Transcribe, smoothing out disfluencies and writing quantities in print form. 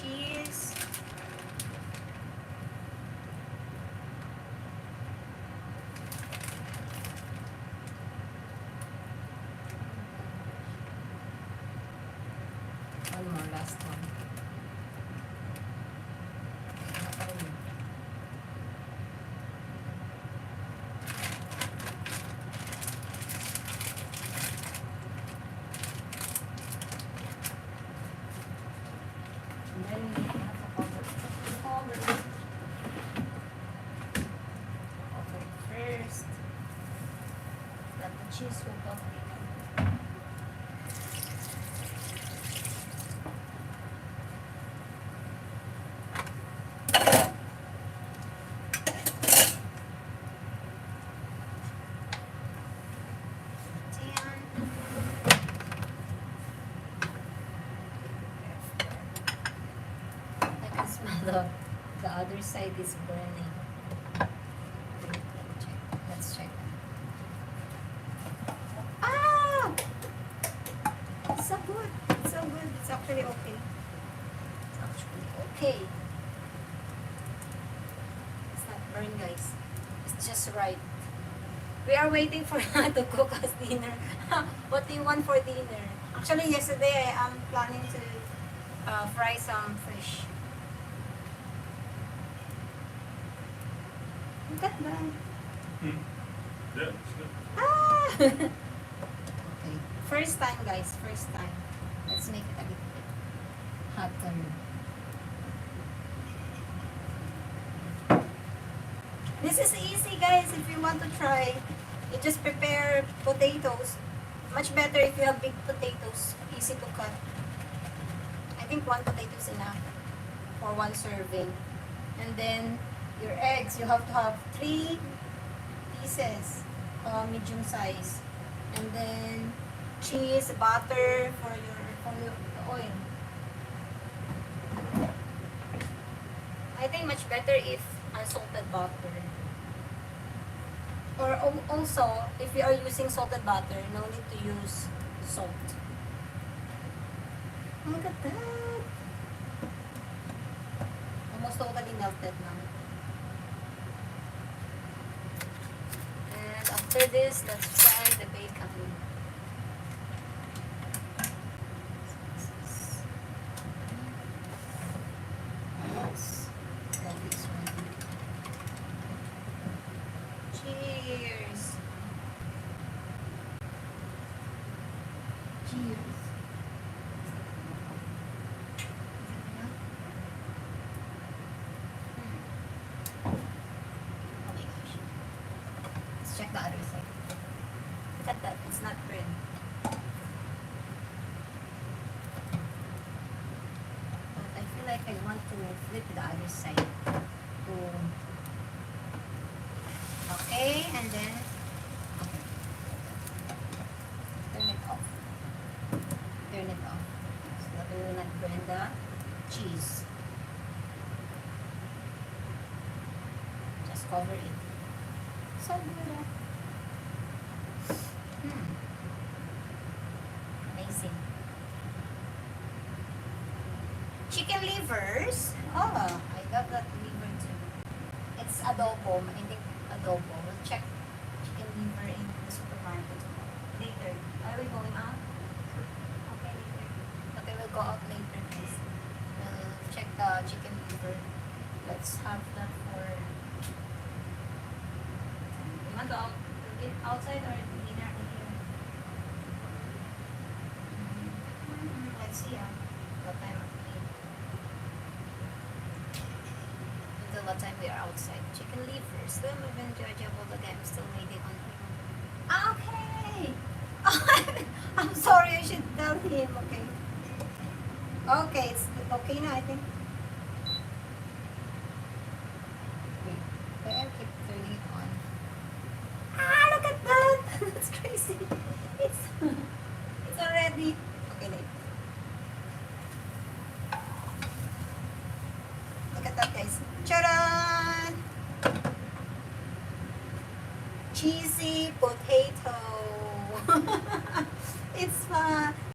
cheese. One more, last one. And then we have to cover it first. That the cheese will probably come. I can smell the other side is burning. Let's check. Ah! It's so good. It's so good. It's actually okay. It's actually okay. It's not burned, guys. It's just right. We are waiting for her to cook us dinner. What do you want for dinner? Actually, yesterday I am planning to fry some fish. Look at that. Yeah, it's good. Ah! Okay. First time, guys. First time. Let's make it a little bit hotter. This is easy, guys. If you want to try, you just prepare potatoes. Much better if you have big potatoes. Easy to cut. I think one potato is enough for one serving. And then your eggs, you have to have 3 pieces, medium size. And then cheese, butter for the oil. I think much better if unsalted butter. Or also, if you are using salted butter, no need to use salt. Look at that! Almost totally melted now. And after this, let's fry the bacon. Yes. That is ready. Cheers! Cheers! Oh my gosh. Let's check the other side. Look at that, it's not burned. But I feel like I want to flip the other side. Okay, and then okay. Turn it off. Turn it off. So that we will not burn the cheese. Just cover it. So good. Amazing. Chicken livers. Oh, I got that liver too. It's adobo. I think adobo. We'll check chicken liver in the supermarket later. Are we going out? Okay, later. Okay, we'll go out later, please. We'll check the chicken liver. Let's have that for. You want to eat outside or dinner here? Let's see what time we eat. Until what time we are outside. Chicken livers. Still moving Georgia Bulldog. I'm still waiting on him. Okay! I'm sorry, I should tell him. Okay. Okay, it's okay now, I think. Wait, I'll keep turning it on. Ah, look at that! That's crazy. It's already. Okay, wait. Look at that, guys. Charan! Cheesy potato. It's fun.